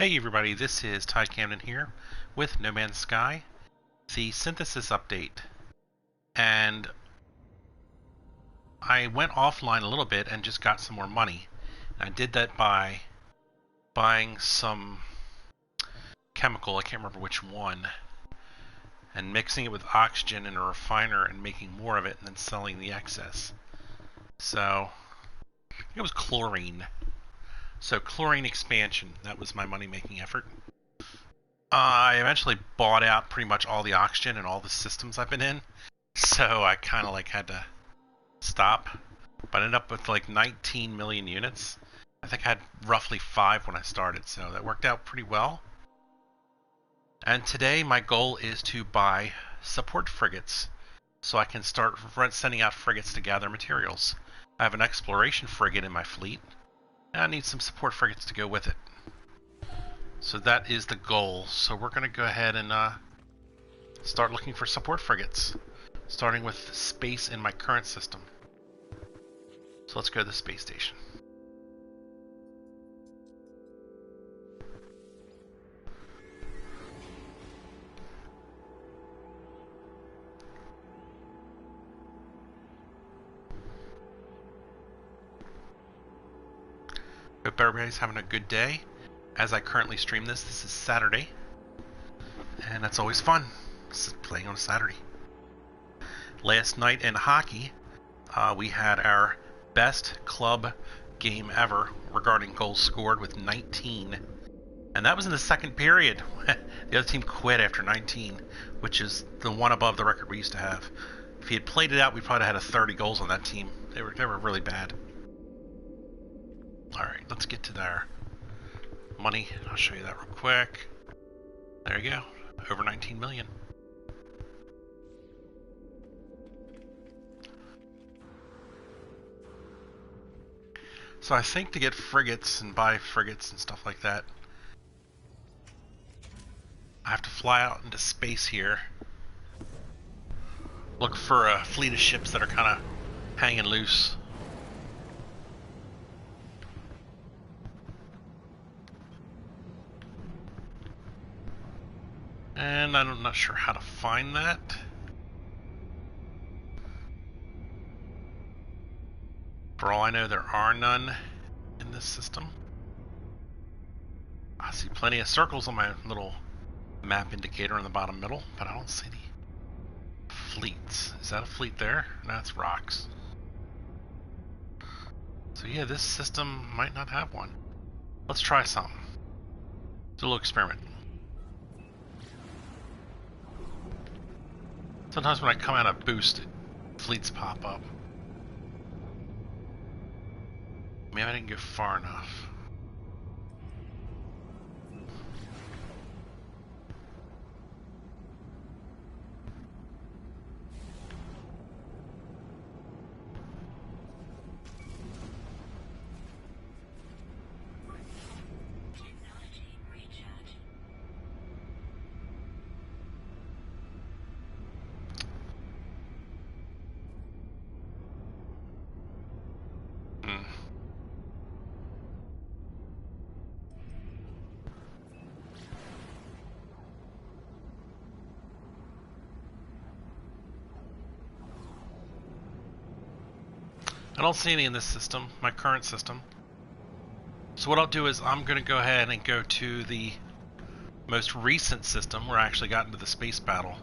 Hey everybody, this is Ty Camden here with No Man's Sky, the Synthesis update. And I went offline a little bit and just got some more money. I did that by buying some chemical, I can't remember which one, and mixing it with oxygen in a refiner and making more of it and then selling the excess. So, I think it was chlorine. So chlorine expansion, that was my money-making effort. I eventually bought out pretty much all the oxygen and all the systems I've been in, so I kind of had to stop. But I ended up with like 19 million units. I think I had roughly 5 when I started, so that worked out pretty well. And today my goal is to buy support frigates, so I can start sending out frigates to gather materials. I have an exploration frigate in my fleet, and I need some support frigates to go with it. So that is the goal. So we're going to go ahead and start looking for support frigates, starting with space in my current system. So let's go to the space station. Hope everybody's having a good day. As I currently stream this is Saturday, and that's always fun, playing on a Saturday. Last night in hockey, we had our best club game ever regarding goals scored with 19, and that was in the second period. The other team quit after 19, which is the one above the record we used to have. If he had played it out, we probably had 30 goals on that team. They were really bad. Alright, let's get to their money. I'll show you that real quick. There you go. Over 19 million. So I think to get frigates and buy frigates and stuff like that, I have to fly out into space here. Look for a fleet of ships that are kind of hanging loose. And I'm not sure how to find that. For all I know, there are none in this system. I see plenty of circles on my little map indicator in the bottom middle, but I don't see any fleets. Is that a fleet there? No, it's rocks. So yeah, this system might not have one. Let's try something. Do a little experiment. Sometimes when I come out of boost, fleets pop up. Maybe I didn't go far enough. I don't see any in this system, my current system. So what I'll do is I'm going to go ahead and go to the most recent system where I actually got into the space battle.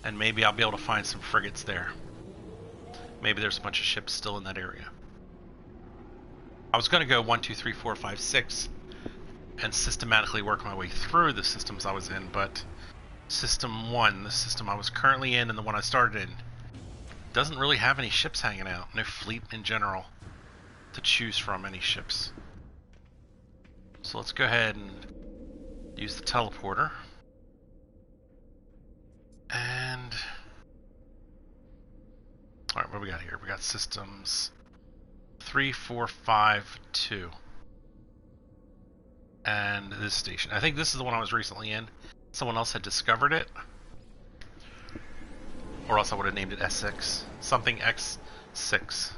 And maybe I'll be able to find some frigates there. Maybe there's a bunch of ships still in that area. I was going to go 1, 2, 3, 4, 5, 6 and systematically work my way through the systems I was in, but System 1, the system I was currently in and the one I started in, doesn't really have any ships hanging out. No fleet in general to choose from, any ships. So let's go ahead and use the teleporter. And alright, what do we got here? We got systems 3, 4, 5, 2. And this station. I think this is the one I was recently in. Someone else had discovered it. Or else I would have named it S6. Something X6.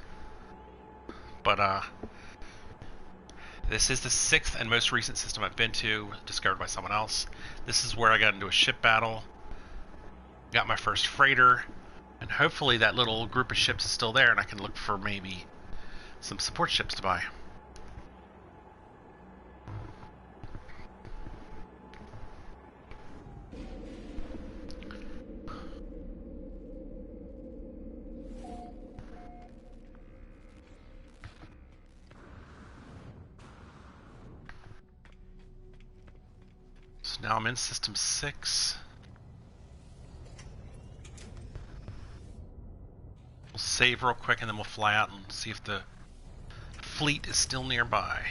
But, This is the 6th and most recent system I've been to, discovered by someone else. This is where I got into a ship battle, got my first freighter, and hopefully that little group of ships is still there and I can look for maybe some support ships to buy. So now I'm in System 6. We'll save real quick and then we'll fly out and see if the fleet is still nearby.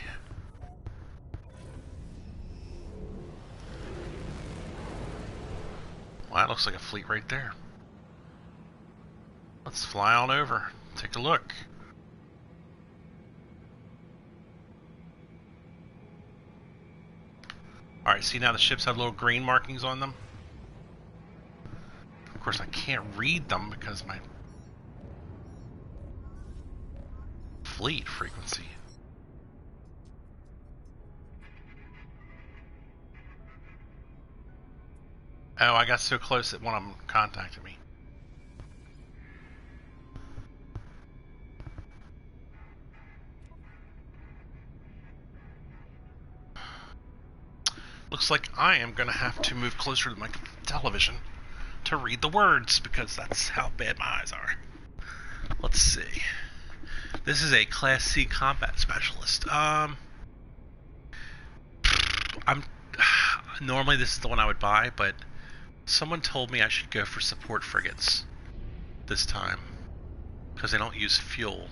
Well, that looks like a fleet right there. Let's fly on over, take a look. Alright, see now the ships have little green markings on them. Of course I can't read them because my fleet frequency. Oh, I got so close that one of them contacted me. Looks like I am going to have to move closer to my television to read the words because that's how bad my eyes are. Let's see. This is a Class C combat specialist. Normally this is the one I would buy, but someone told me I should go for support frigates this time because they don't use fuel.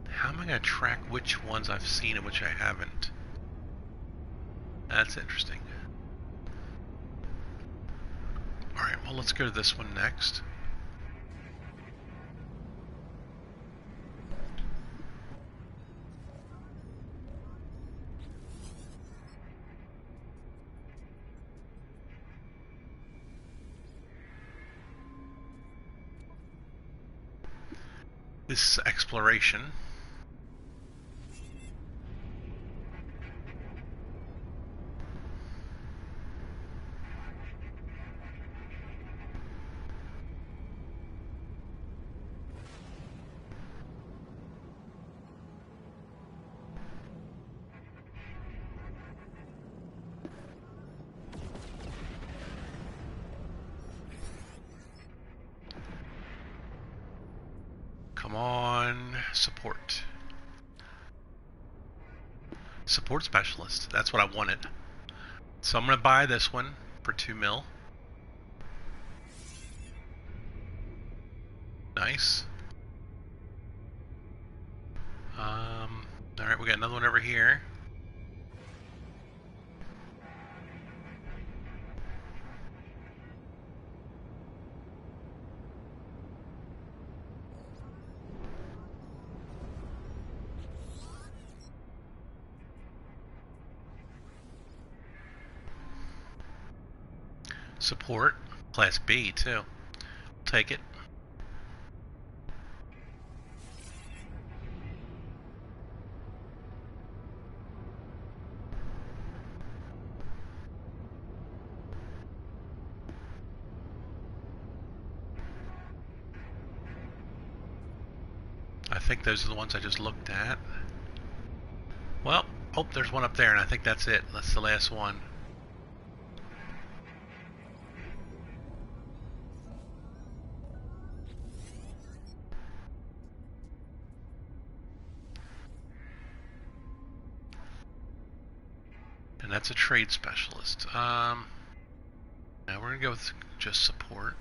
How am I going to track which ones I've seen and which I haven't? That's interesting. Alright, well let's go to this one next. This is exploration. Come on, support. Support specialist, that's what I wanted. So I'm going to buy this one for 2 mil. Nice. Alright, we got another one over here. Support, Class B too. Take it. I think those are the ones I just looked at. Well, oh, there's one up there, and I think that's it. That's the last one. And that's a trade specialist. Now we're gonna go with just support.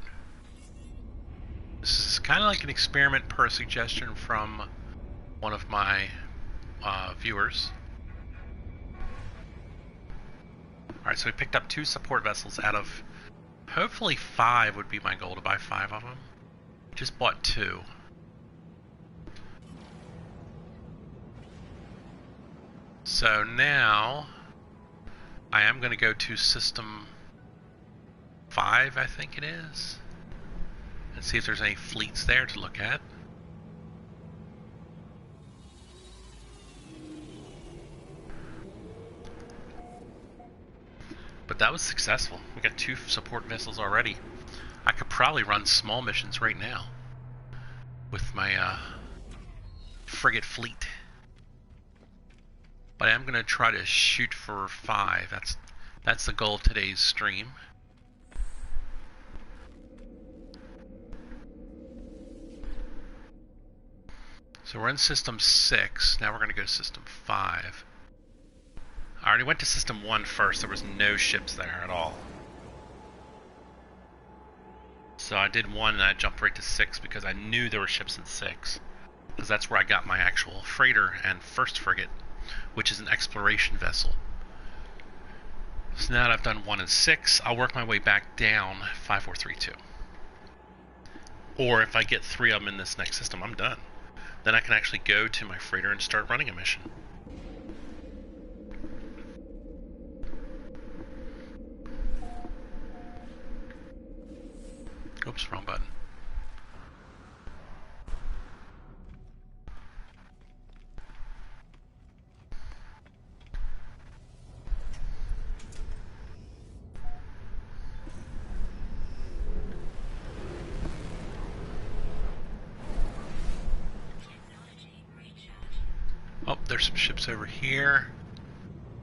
This is kind of like an experiment per suggestion from one of my viewers. Alright, so we picked up 2 support vessels out of hopefully 5 would be my goal, to buy 5 of them. Just bought 2. So now I am going to go to System 5, I think it is, and see if there's any fleets there to look at. that was successful. We got 2 support vessels already. I could probably run small missions right now with my frigate fleet. But I am going to try to shoot for 5. That's the goal of today's stream. So we're in System 6. Now we're going to go to System 5. I already went to System 1 first. There was no ships there at all. So I did 1 and I jumped right to 6 because I knew there were ships in 6. Because that's where I got my actual freighter and first frigate, which is an exploration vessel. So now that I've done 1 and 6, I'll work my way back down 5, 4, 3, 2. Or if I get 3 of them in this next system, I'm done. Then I can actually go to my freighter and start running a mission. Oops, wrong button. Oh, there's some ships over here.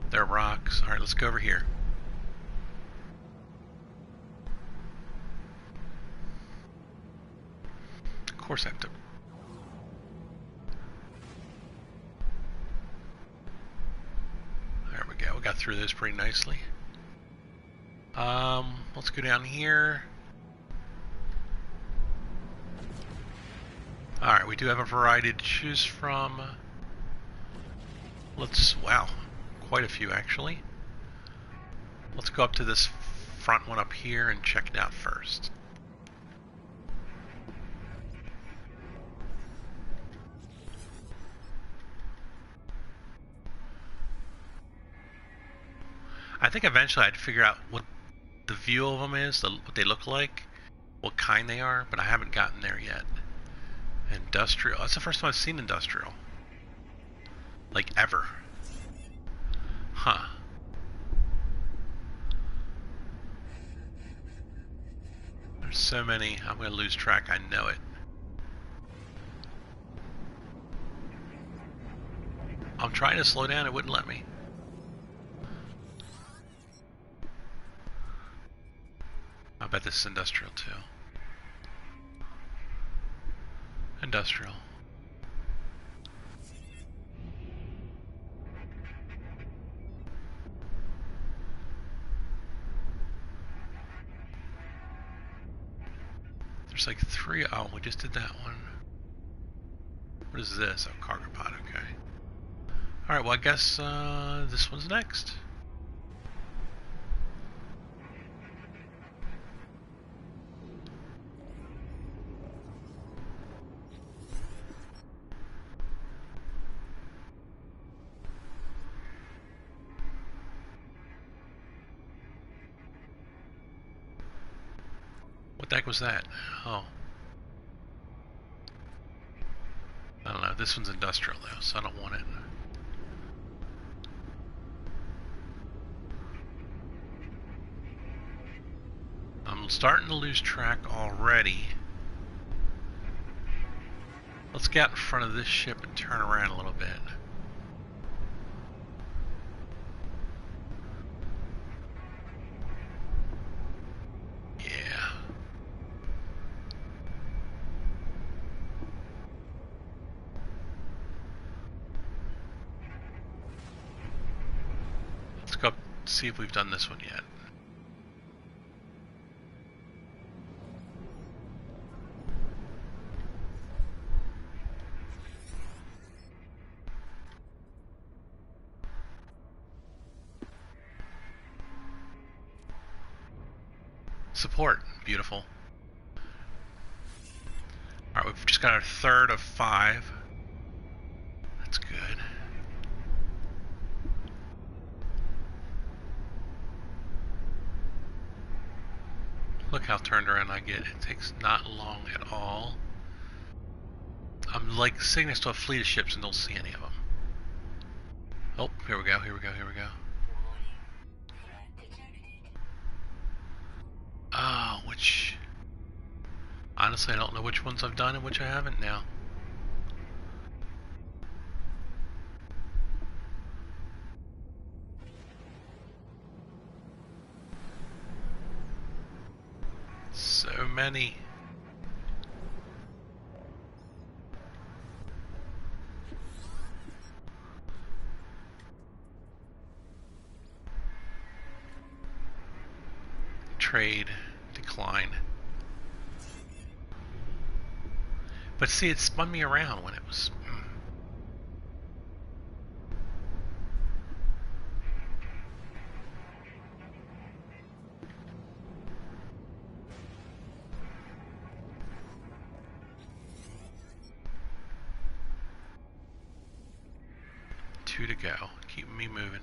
There are rocks. Alright, let's go over here. Of course I have to... There we go. We got through those pretty nicely. Let's go down here. Alright, we do have a variety to choose from. Wow, quite a few actually. Let's go up to this front one up here and check it out first. I think eventually I'd figure out what the view of them is, what they look like, what kind they are, but I haven't gotten there yet. Industrial, that's the first time I've seen industrial. Like ever. Huh. There's so many, I'm going to lose track, I know it. I'm trying to slow down, it wouldn't let me. I bet this is industrial too. Industrial. There's like 3. Oh, we just did that one. What is this? Oh, cargo pod, okay. Alright, well I guess this one's next. What the heck was that? Oh. I don't know, this one's industrial though, so I don't want it. I'm starting to lose track already. Let's get out in front of this ship and turn around a little bit. See if we've done this one yet. Support, beautiful. Alright, we've just got our 3rd of 5. That's good. Look how turned around I get. It takes not long at all. I'm like sitting next to a fleet of ships and don't see any of them. Oh, here we go, here we go, here we go. which... Honestly, I don't know which ones I've done and which I haven't now. So many. Trade, decline. But see, it spun me around when it was... Two to go. Keep me moving.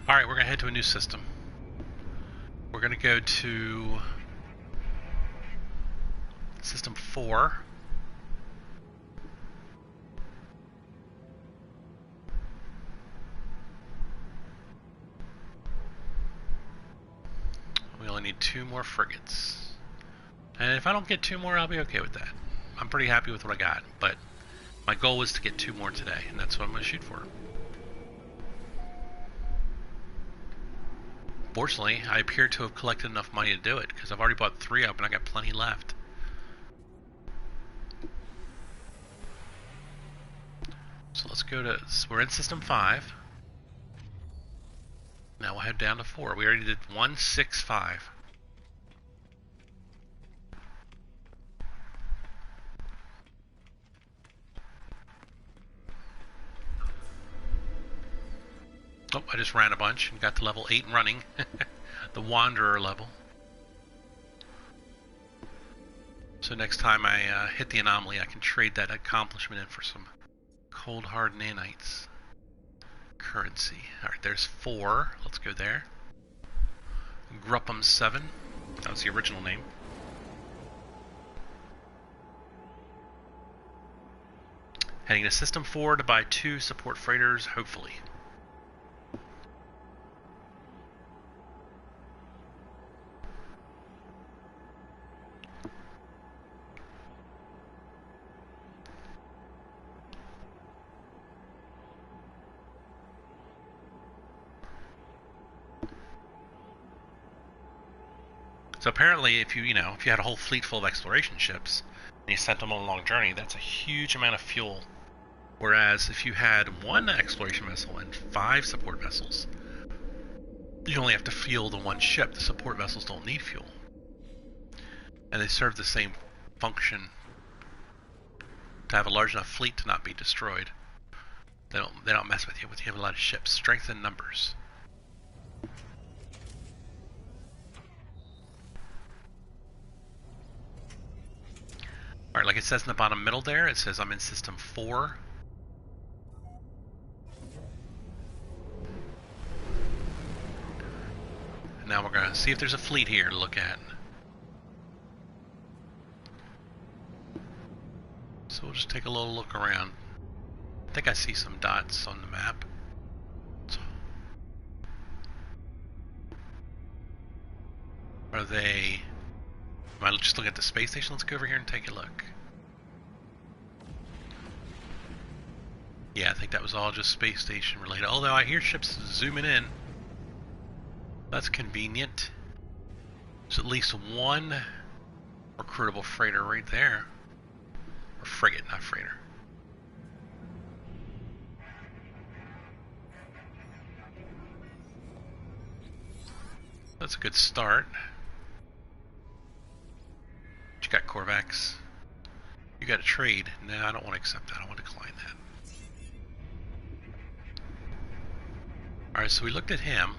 Alright, we're going to head to a new system. We're going to go to System 4. We only need 2 more frigates. And if I don't get 2 more, I'll be okay with that. I'm pretty happy with what I got, but my goal was to get 2 more today, and that's what I'm going to shoot for. Fortunately, I appear to have collected enough money to do it, because I've already bought 3 up and I got plenty left. So let's go to, we're in System 5. Now we'll head down to 4. We already did 165. Oh, I just ran a bunch and got to level 8 and running. The Wanderer level. So next time I hit the anomaly, I can trade that accomplishment in for some cold hard nanites. Currency. Alright, there's 4. Let's go there. Gruppum 7. That was the original name. Heading to System 4 to buy 2 support freighters, hopefully. So apparently, if you had a whole fleet full of exploration ships and you sent them on a long journey, that's a huge amount of fuel. Whereas if you had 1 exploration vessel and 5 support vessels, you only have to fuel the 1 ship. The support vessels don't need fuel, and they serve the same function to have a large enough fleet to not be destroyed. They don't mess with you when you have a lot of ships. Strength in numbers. Alright, like it says in the bottom middle there, it says I'm in System 4. And now we're going to see if there's a fleet here to look at. So we'll just take a little look around. I think I see some dots on the map. Are they... Am I just looking at the space station? Let's go over here and take a look. Yeah, I think that was all just space station related. Although I hear ships zooming in. That's convenient. There's at least 1 recruitable freighter right there. Or frigate, not freighter. That's a good start. You got Corvax. You got a trade. No, I don't want to accept that. I want to decline that. Alright, so we looked at him.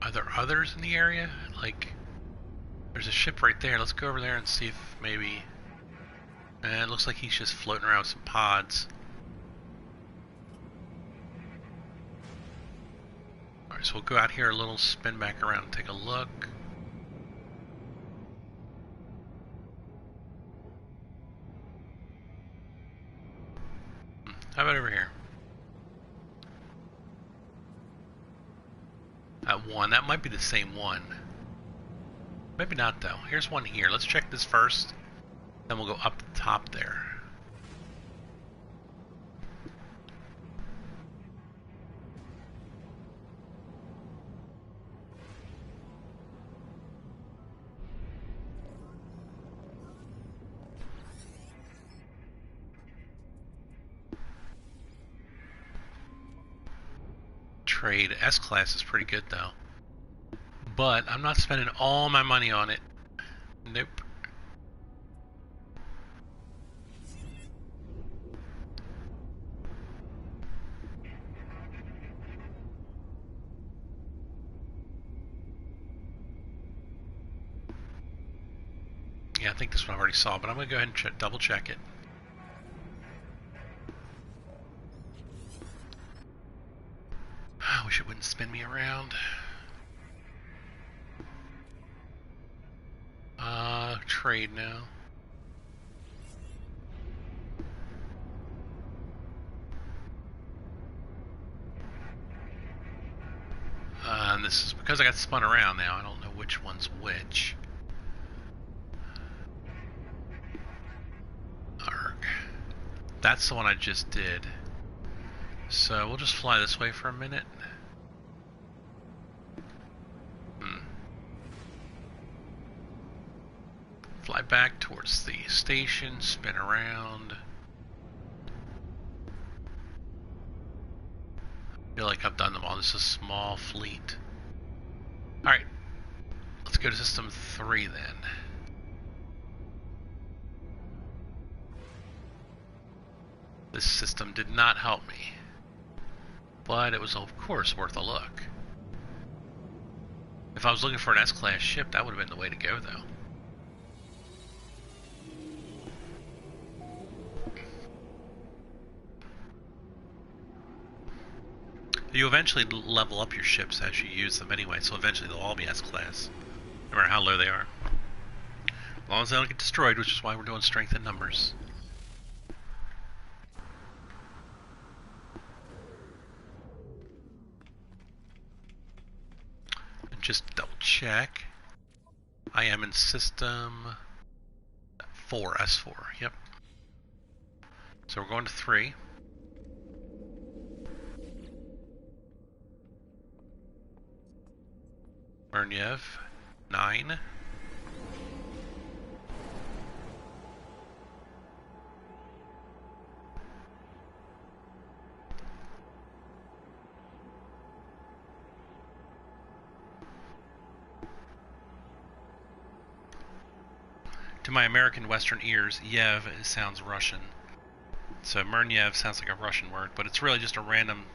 Are there others in the area? Like, there's a ship right there. Let's go over there and see if maybe And it looks like he's just floating around with some pods. Alright, so we'll go out here a little, spin back around and take a look. How about over here? That one, that might be the same one. Maybe not though. Here's one here. Let's check this first. Then we'll go up the top there. Trade S-Class is pretty good though. But I'm not spending all my money on it. Nope. Yeah, I think this one I already saw, but I'm going to go ahead and double check it. I wish it wouldn't spin me around. Trade now. And this is because I got spun around now. I don't know which one's which. Arg. That's the one I just did. So we'll just fly this way for a minute. Fly back towards the station, spin around. I feel like I've done them all. This is a small fleet. Alright, let's go to system 3 then. This system did not help me, but it was of course worth a look. If I was looking for an S-Class ship, that would have been the way to go though. You eventually level up your ships as you use them anyway, so eventually they'll all be S-Class, no matter how low they are. As long as they don't get destroyed, which is why we're doing strength in numbers. And just double check. I am in system 4, S4, yep. So we're going to 3. Mernyev, 9. To my American Western ears, Yev sounds Russian. So Mernyev sounds like a Russian word, but it's really just a random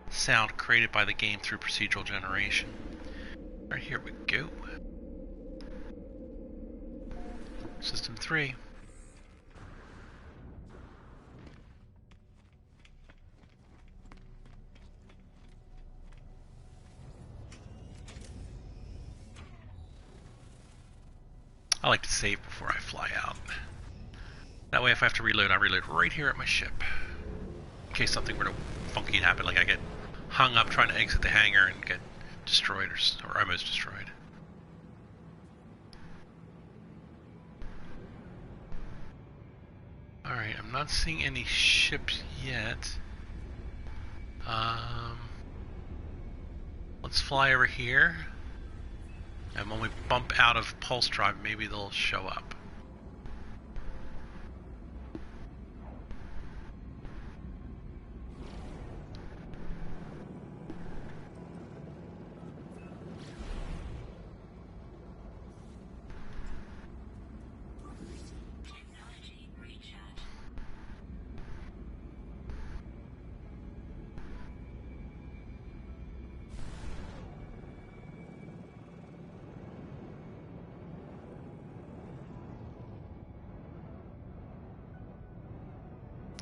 sound created by the game through procedural generation. Alright, here we go. System 3. I like to save before I fly out. That way if I have to reload, I reload right here at my ship. In case something were to funky happen, like I get hung up trying to exit the hangar and get destroyed or almost destroyed. Alright, I'm not seeing any ships yet. Let's fly over here. And when we bump out of pulse drive, maybe they'll show up.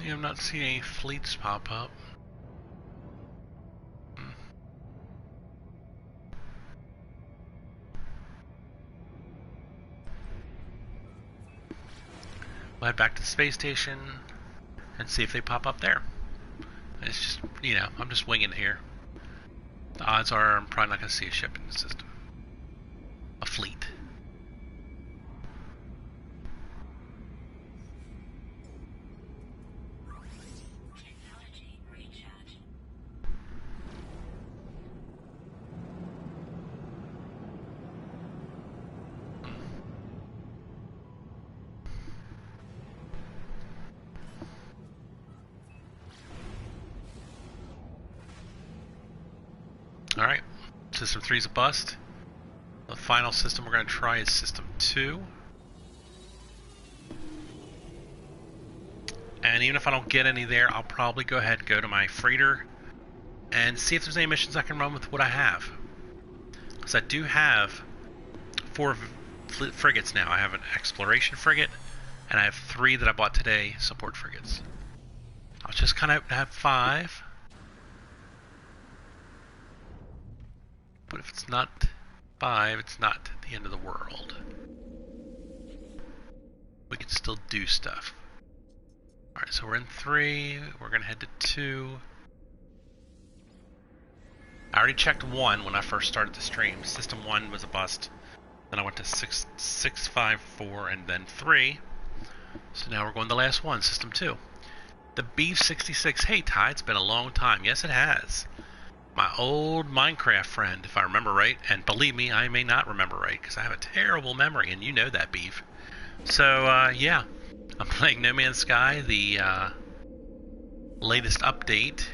Yeah, I'm not seeing any fleets pop up. We'll head back to the space station and see if they pop up there. It's just, you know, I'm just winging it here. The odds are I'm probably not going to see a ship in the system. A fleet. Alright, System 3 is a bust. The final system we're going to try is System 2. And even if I don't get any there, I'll probably go ahead and go to my freighter and see if there's any missions I can run with what I have. Because I do have 4 frigates now. I have an exploration frigate, and I have 3 that I bought today, support frigates. I was just kind of have 5. But if it's not 5, it's not the end of the world. We can still do stuff. Alright, so we're in 3. We're going to head to 2. I already checked 1 when I first started the stream. System 1 was a bust. Then I went to 6, 5, 4, and then 3. So now we're going to the last one, System 2. The B66. Hey, Ty, it's been a long time. Yes, it has. My old Minecraft friend, if I remember right. And believe me, I may not remember right, because I have a terrible memory, and you know that, Beef. So, yeah. I'm playing No Man's Sky, the latest update.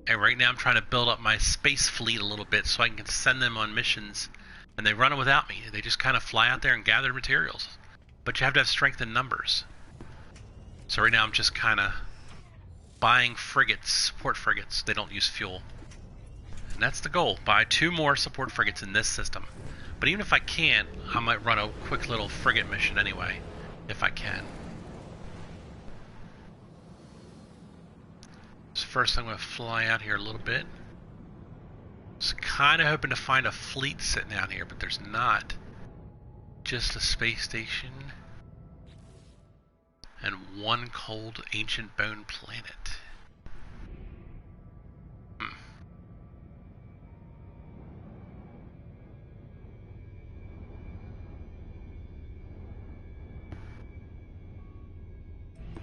And right now I'm trying to build up my space fleet a little bit so I can send them on missions. And they run it without me. They just kind of fly out there and gather materials. But you have to have strength in numbers. So right now I'm just kind of buying frigates, support frigates. They don't use fuel. And that's the goal. Buy 2 more support frigates in this system. But even if I can't, I might run a quick little frigate mission anyway. If I can. So first I'm going to fly out here a little bit. Just kind of hoping to find a fleet sitting out here, but there's not. Just a space station. And 1 cold ancient bone planet.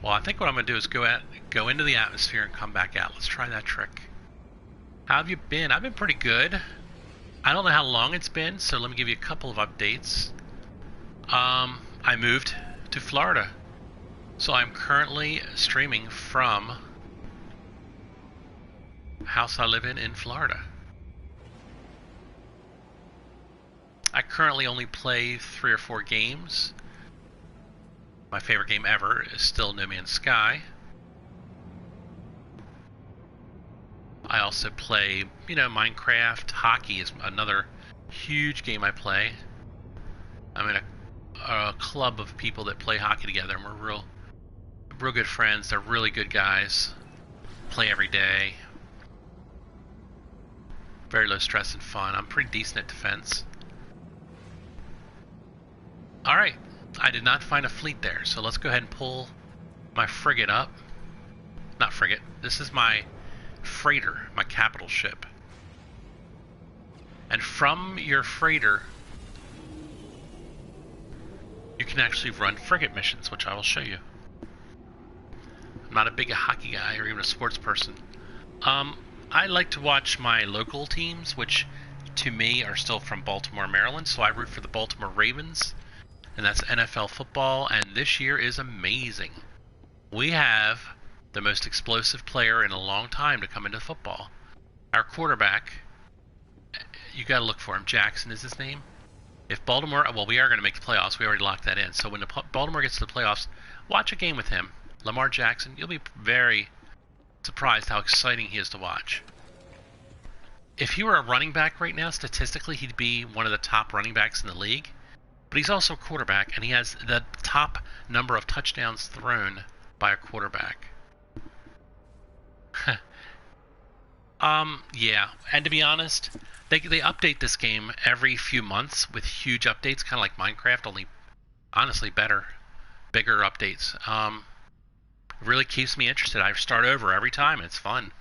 Well, I think what I'm going to do is go into the atmosphere and come back out. Let's try that trick. How have you been? I've been pretty good. I don't know how long it's been, so let me give you a couple of updates. I moved to Florida. So I'm currently streaming from a house I live in Florida. I currently only play 3 or 4 games. My favorite game ever is still No Man's Sky. I also play, you know, Minecraft. Hockey is another huge game I play. I'm in a club of people that play hockey together, and we're real good friends. They're really good guys. Play every day. Very low stress and fun. I'm pretty decent at defense. Alright. I did not find a fleet there, so let's go ahead and pull my frigate up. Not frigate. This is my freighter, my capital ship. And from your freighter, you can actually run frigate missions, which I will show you. I'm not a big hockey guy or even a sports person. I like to watch my local teams, which to me are still from Baltimore, Maryland, so I root for the Baltimore Ravens. And that's NFL football, and this year is amazing. We have the most explosive player in a long time to come into football. Our quarterback, you got to look for him. Jackson is his name. If Baltimore, well, we are going to make the playoffs. We already locked that in. So when Baltimore gets to the playoffs, watch a game with him. Lamar Jackson, you'll be very surprised how exciting he is to watch. If he were a running back right now, statistically, he'd be one of the top running backs in the league. But he's also a quarterback, and he has the top number of touchdowns thrown by a quarterback. Yeah, and to be honest, they update this game every few months with huge updates, kind of like Minecraft, only honestly better, bigger updates. It really keeps me interested. I start over every time, and it's fun.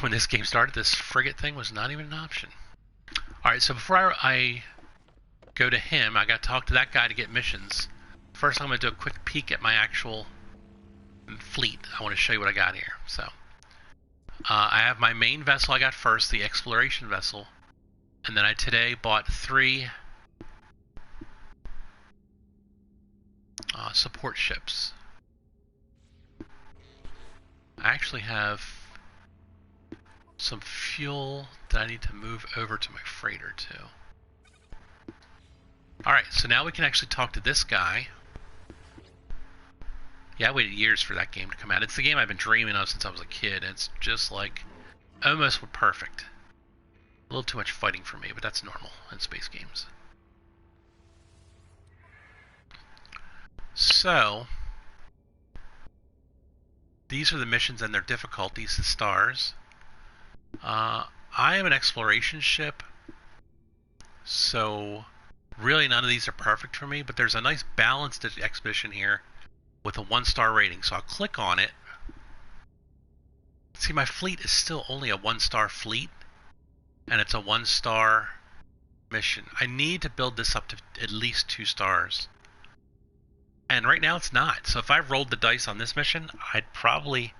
When this game started, this frigate thing was not even an option. Alright, so before I go to him, I got to talk to that guy to get missions. First, I'm going to do a quick peek at my actual fleet. I want to show you what I got here. So, I have my main vessel I got first, the exploration vessel. And then I today bought 3 support ships. I actually have some fuel that I need to move over to my freighter too. Alright, so now we can actually talk to this guy. Yeah, I waited years for that game to come out. It's the game I've been dreaming of since I was a kid. It's just like almost perfect. A little too much fighting for me, but that's normal in space games. So, these are the missions and their difficulties, the stars. I am an exploration ship, so really none of these are perfect for me, but there's a nice balanced expedition here with a 1-star rating, so I'll click on it. See, my fleet is still only a 1-star fleet, and it's a 1-star mission. I need to build this up to at least 2 stars. And right now it's not. So if I rolled the dice on this mission, I'd probably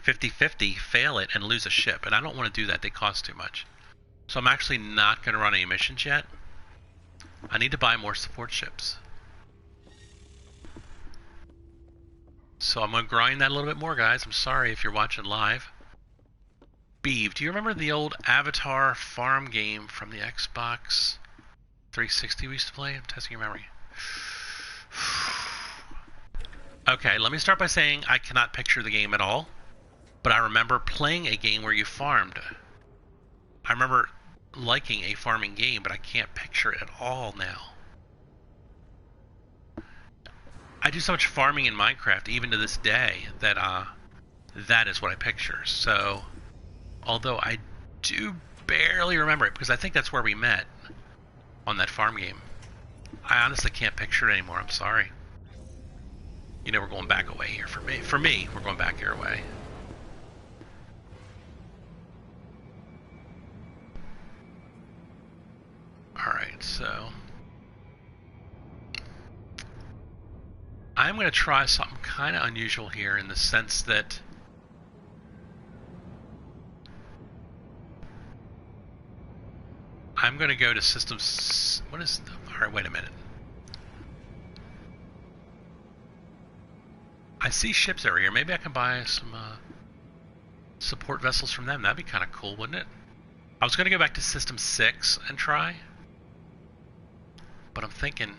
50-50 fail it and lose a ship. And I don't want to do that. They cost too much. So I'm actually not going to run any missions yet. I need to buy more support ships. So I'm going to grind that a little bit more, guys. I'm sorry if you're watching live. Beeve, do you remember the old Avatar farm game from the Xbox 360 we used to play? I'm testing your memory. Okay, let me start by saying I cannot picture the game at all, but I remember playing a game where you farmed. I remember liking a farming game, but I can't picture it at all now. I do so much farming in Minecraft, even to this day, that that is what I picture. So, although I do barely remember it, because I think that's where we met, on that farm game. I honestly can't picture it anymore, I'm sorry. You know, we're going back away here for me. For me, we're going back here away. Alright, so I'm going to try something kind of unusual here in the sense that I'm going to go to systems. What is the, alright, wait a minute. I see ships over here. Maybe I can buy some support vessels from them. That'd be kind of cool, wouldn't it? I was going to go back to System 6 and try, but I'm thinking,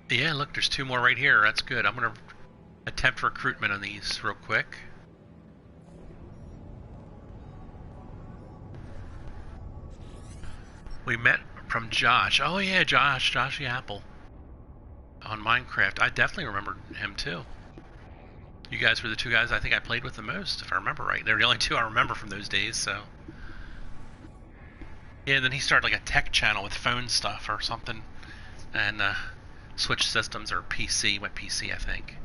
yeah, look, there's 2 more right here. That's good. I'm going to attempt recruitment on these real quick. We met from Josh. Oh yeah, Josh the Apple. On Minecraft. I definitely remember him too. You guys were the 2 guys I think I played with the most, if I remember right. They're the only 2 I remember from those days, so. Yeah, and then he started like a tech channel with phone stuff or something. And switched systems, or PC, went PC I think.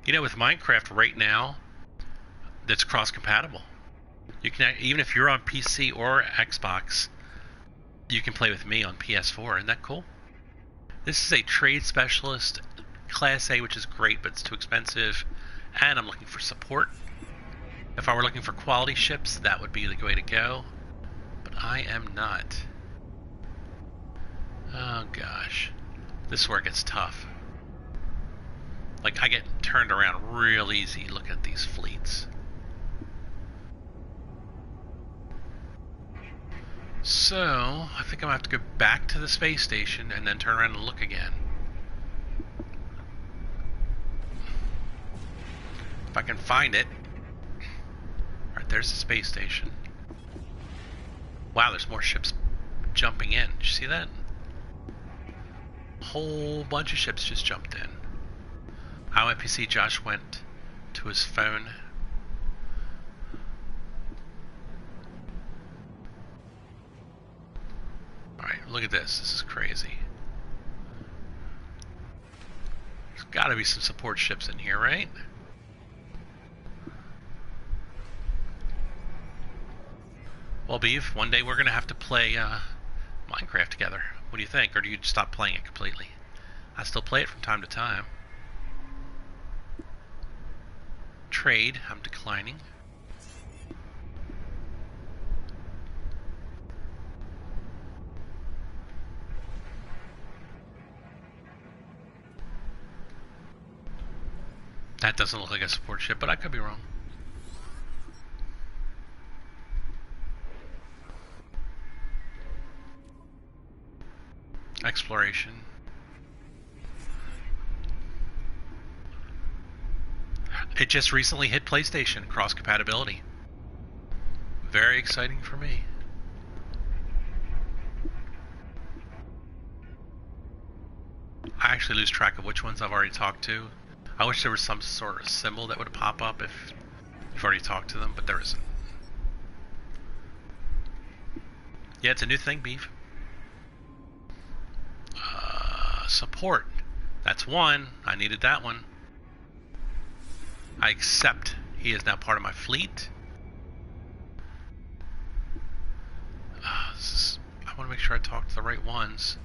You know, with Minecraft right now, that's cross-compatible. You can, even if you're on PC or Xbox, you can play with me on PS4. Isn't that cool? This is a trade specialist, Class A, which is great, but it's too expensive. And I'm looking for support. If I were looking for quality ships, that would be the way to go. But I am not. Oh gosh. This is where it gets tough. Like, I get turned around real easy looking at these fleets. So, I think I'm going to have to go back to the space station and then turn around and look again. If I can find it. Alright, there's the space station. Wow, there's more ships jumping in. Did you see that? whole bunch of ships just jumped in. How NPC Josh went to his phone. Alright, look at this. This is crazy. There's gotta be some support ships in here, right? Well, Beeve, one day we're gonna have to play Minecraft together. What do you think? Or do you stop playing it completely? I still play it from time to time. Trade, I'm declining. That doesn't look like a support ship, but I could be wrong. Exploration. It just recently hit PlayStation cross compatibility. Very exciting for me. I actually lose track of which ones I've already talked to. I wish there was some sort of symbol that would pop up if you've already talked to them, but there isn't. Yeah, it's a new thing, Beef. Support. That's one. I needed that one. I accept. He is now part of my fleet. I want to make sure I talk to the right ones.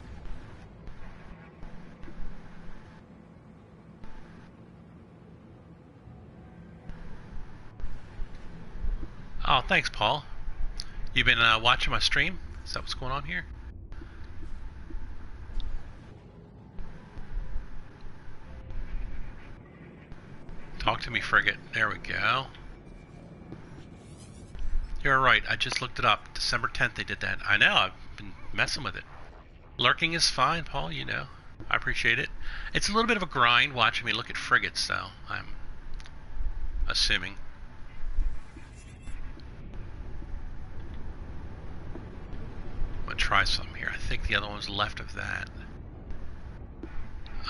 Oh, thanks, Paul. You've been watching my stream? Is that what's going on here? Talk to me, frigate. There we go. You're right. I just looked it up. December 10th they did that. I know. I've been messing with it. Lurking is fine, Paul. You know. I appreciate it. It's a little bit of a grind watching me look at frigates, though. I'm assuming. I'm going to try something here. I think the other one's left of that.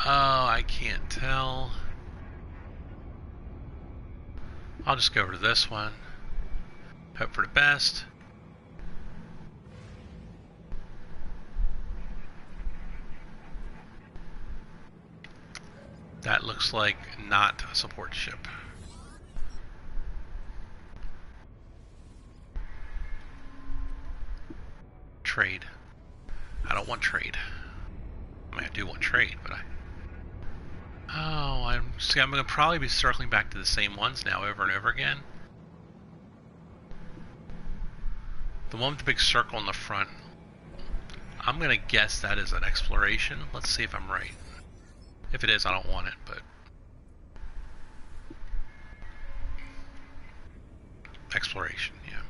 Oh, I can't tell. I'll just go over to this one. Hope for the best. That looks like not a support ship. Trade. I don't want trade. I mean, I do want trade, but Oh, I'm going to probably be circling back to the same ones now over and over again. The one with the big circle in the front, I'm going to guess that is an exploration. Let's see if I'm right. If it is, I don't want it, but... Exploration, yeah.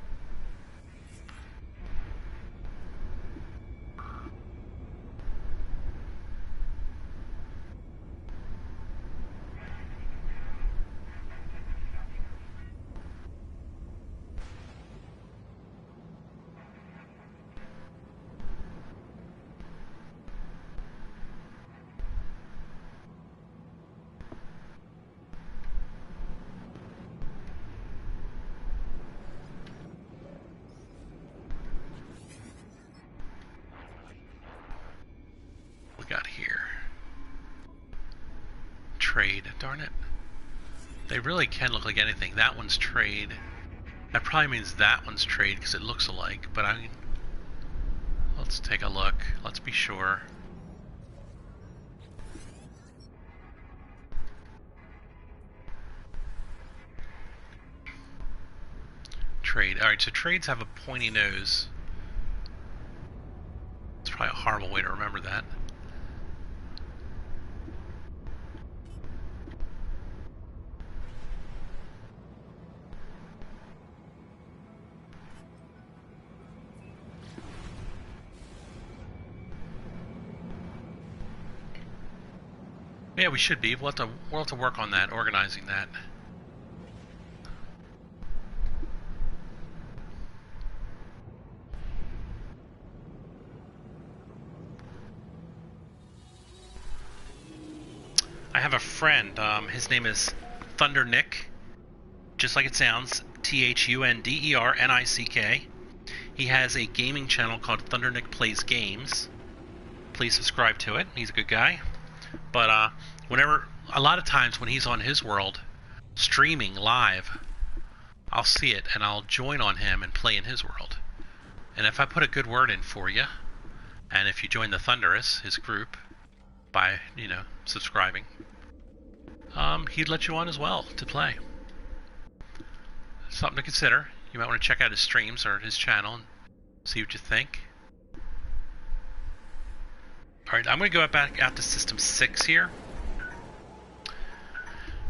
Got here. Trade, darn it. They really can look like anything. That one's trade. That probably means that one's trade because it looks alike, but I mean, let's take a look. Let's be sure. Trade. Alright, so trades have a pointy nose. It's probably a horrible way to remember that. Yeah, we should be. We'll have to work on that, organizing that. friend. His name is Thunder Nick, just like it sounds, THUNDERNICK. He has a gaming channel called Thunder Nick Plays Games. Please subscribe to it. He's a good guy. But a lot of times when he's on his world, streaming live, I'll see it and I'll join on him and play in his world. And if I put a good word in for you, and if you join the Thunderous, his group, by, subscribing, he'd let you on as well to play. Something to consider. You might want to check out his streams or his channel and see what you think. Alright, I'm going to go back out to System 6 here.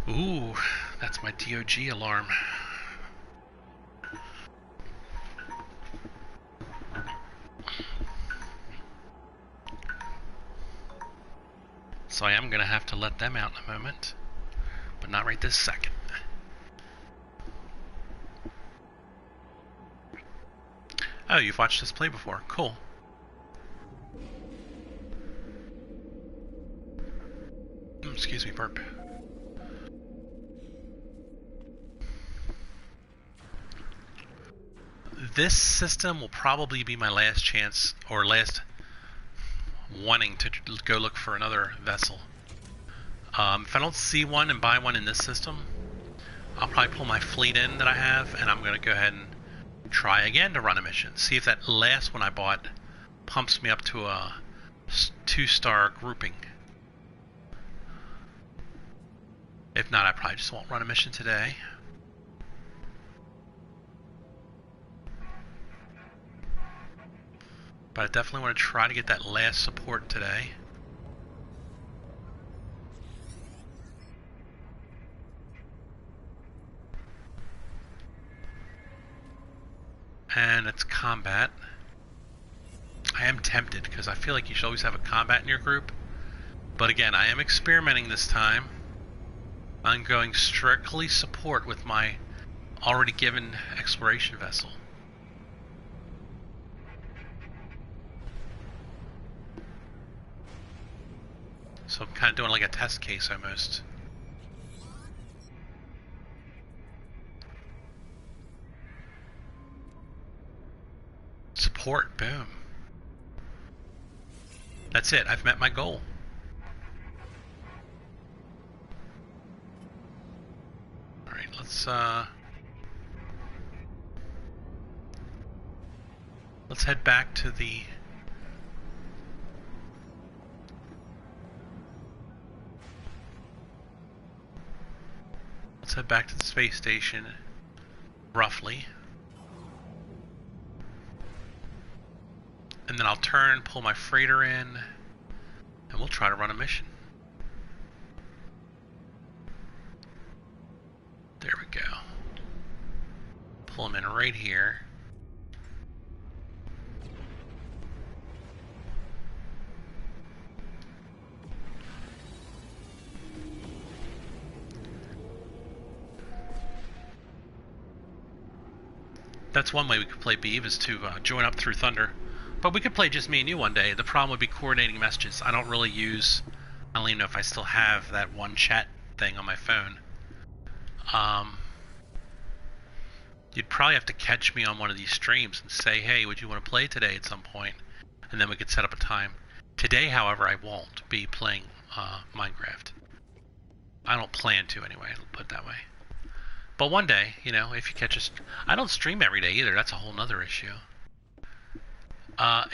Ooh, that's my DOG alarm. So I am going to have to let them out in a moment, but not right this second. Oh, you've watched us play before. Cool. Excuse me, burp. This system will probably be my last chance, or last wanting to go look for another vessel. If I don't see one and buy one in this system, I'll probably pull my fleet in that I have, and I'm going to go ahead and try again to run a mission. See if that last one I bought pumps me up to a 2-star grouping. If not, I probably just won't run a mission today. But I definitely want to try to get that last support today. And it's combat. I am tempted because I feel like you should always have a combat in your group. But again, I am experimenting this time. I'm going strictly support with my already given exploration vessel. So I'm kind of doing like a test case almost. Support, boom. That's it, I've met my goal. Alright, let's head back to the space station, roughly. And then I'll turn, pull my freighter in, and we'll try to run a mission. There we go. Pull them in right here. That's one way we could play Beeve, is to join up through Thunder. But we could play just me and you one day. The problem would be coordinating messages. I don't even know if I still have that one chat thing on my phone. You'd probably have to catch me on one of these streams and say, hey, would you want to play today at some point? And then we could set up a time. Today, however, I won't be playing Minecraft. I don't plan to anyway, I'll put it that way. But one day, if you catch I don't stream every day either. That's a whole nother issue.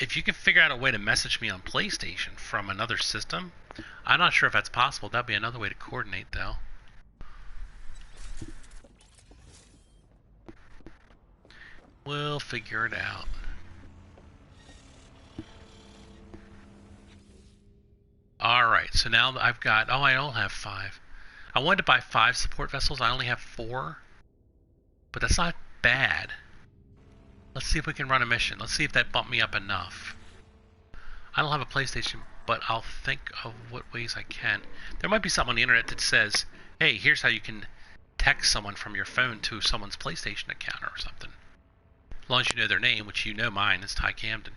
If you can figure out a way to message me on PlayStation from another system, I'm not sure if that's possible. That'd be another way to coordinate, though. We'll figure it out. Alright, so now I've got... Oh, I don't have 5. I wanted to buy 5 support vessels. I only have 4. But that's not bad. Let's see if we can run a mission. Let's see if that bumped me up enough. I don't have a PlayStation, but I'll think of what ways I can. There might be something on the internet that says, hey, here's how you can text someone from your phone to someone's PlayStation account or something. As long as you know their name, which you know mine is Ty Camden,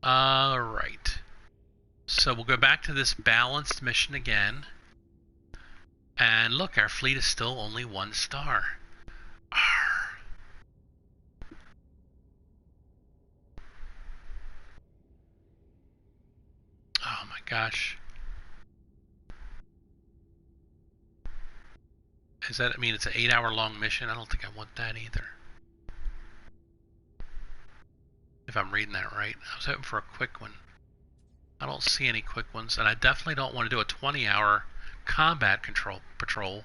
Alright. So we'll go back to this balanced mission again. And look, our fleet is still only 1 star. Arr. Oh my gosh. Does that mean it's an 8-hour long mission? I don't think I want that either. If I'm reading that right. I was hoping for a quick one. I don't see any quick ones, and I definitely don't want to do a 20-hour combat patrol,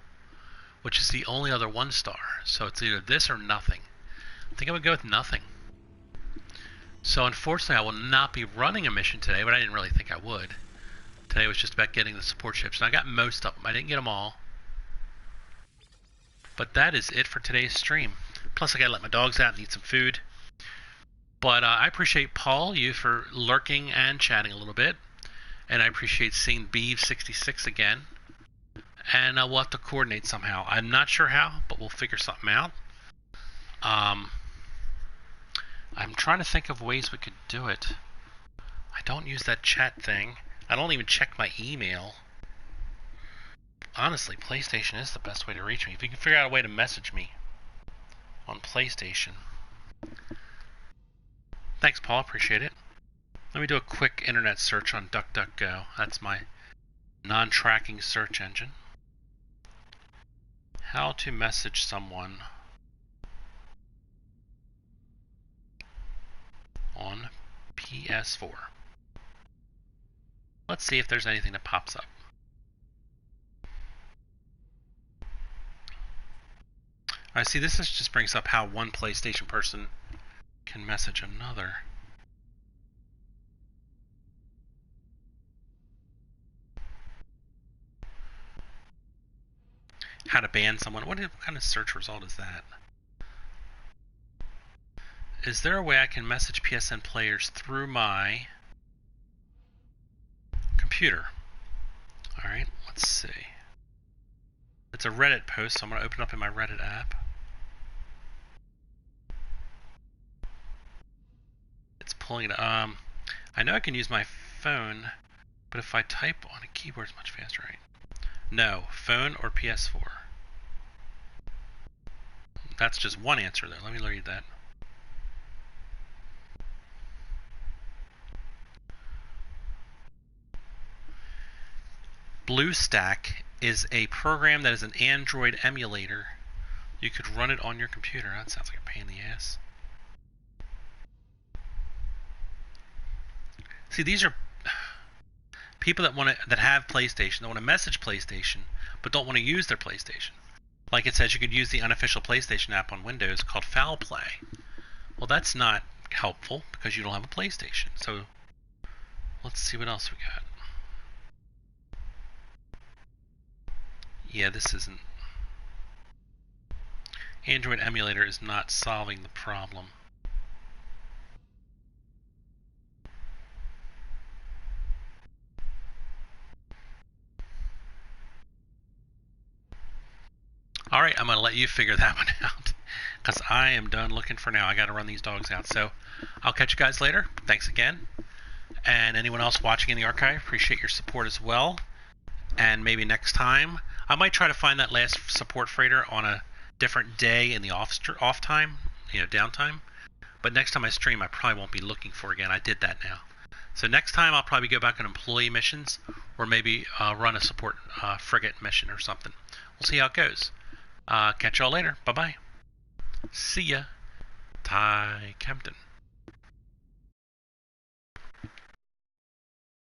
which is the only other 1 star. So it's either this or nothing. I think I would go with nothing. So unfortunately, I will not be running a mission today, but I didn't really think I would. Today was just about getting the support ships, and I got most of them. I didn't get them all. But that is it for today's stream. Plus, I gotta let my dogs out and eat some food. But I appreciate, Paul, you for lurking and chatting a little bit. And I appreciate seeing Beeve66 again. And we'll have to coordinate somehow. I'm not sure how, but we'll figure something out. I'm trying to think of ways we could do it. I don't use that chat thing. I don't even check my email. Honestly, PlayStation is the best way to reach me. If you can figure out a way to message me on PlayStation. Thanks, Paul. Appreciate it. Let me do a quick internet search on DuckDuckGo. That's my non-tracking search engine. How to message someone on PS4. Let's see if there's anything that pops up. I see this just brings up how one PlayStation person can message another. How to ban someone. What kind of search result is that? Is there a way I can message PSN players through my computer? Alright, let's see. It's a Reddit post, so I'm going to open up in my Reddit app. It's pulling it. I know I can use my phone, but if I type on a keyboard, it's much faster, right? No, phone or PS4. That's just one answer there. Let me read that. BlueStack is a program that is an Android emulator. You could run it on your computer. That sounds like a pain in the ass. See, these are people that have PlayStation, that want to message PlayStation, but don't want to use their PlayStation. Like it says, you could use the unofficial PlayStation app on Windows called Foul Play. Well, that's not helpful because you don't have a PlayStation. So let's see what else we got. Yeah, this isn't. Android emulator is not solving the problem. Alright, I'm going to let you figure that one out because I am done looking for now. I got to run these dogs out. So I'll catch you guys later. Thanks again. And anyone else watching in the archive, appreciate your support as well. And maybe next time, I might try to find that last support freighter on a different day in the off time, downtime. But next time I stream, I probably won't be looking for it again. I did that now. So next time, I'll probably go back on employee missions or maybe run a support frigate mission or something. We'll see how it goes. Catch y'all later. Bye-bye. See ya. Ty Kempton.